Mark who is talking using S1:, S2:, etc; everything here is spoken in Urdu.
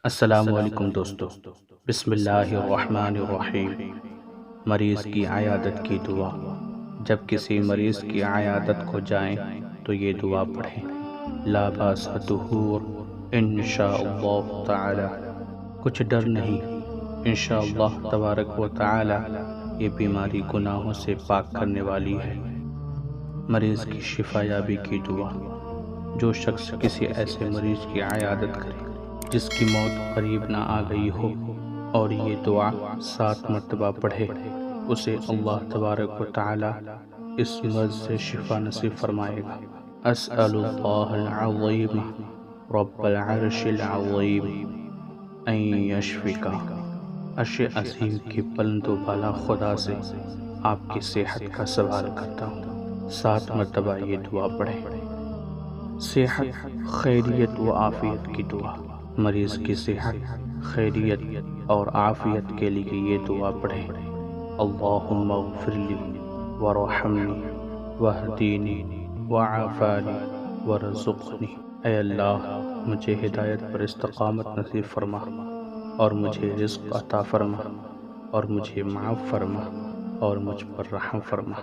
S1: السلام علیکم دوستو، بسم اللہ الرحمن الرحیم۔ مریض کی عیادت کی دعا۔ جب کسی مریض کی عیادت کو جائیں تو یہ دعا پڑھیں، لا باس طہور انشاءاللہ تعالی، کچھ ڈر نہیں، انشاءاللہ تبارک و تعالی یہ بیماری گناہوں سے پاک کرنے والی ہے۔ مریض کی شفا یابی کی دعا۔ جو شخص کسی ایسے مریض کی عیادت کرے جس کی موت قریب نہ آ گئی ہو اور یہ دعا 7 مرتبہ پڑھے، اسے اللہ تبارک و تعالی اس مرض سے شفا نصیب فرمائے گا۔ اسأل اللہ العظیم رب العرش العظیم ان یشفیک۔ عرش عظیم کی بلند و بالا خدا سے آپ کی صحت کا سوال کرتا ہوں۔ 7 مرتبہ یہ دعا پڑھیں۔ صحت، خیریت و عافیت کی دعا۔ مریض کی صحت، خیریت اور عافیت کے لیے یہ دعا پڑھیں، اللہم اغفر لی ورحمنی واہدینی وعافانی ورزقنی۔ اے اللہ، مجھے ہدایت پر استقامت نصیب فرما اور مجھے رزق عطا فرما اور مجھے معاف فرما اور مجھ پر رحم فرما۔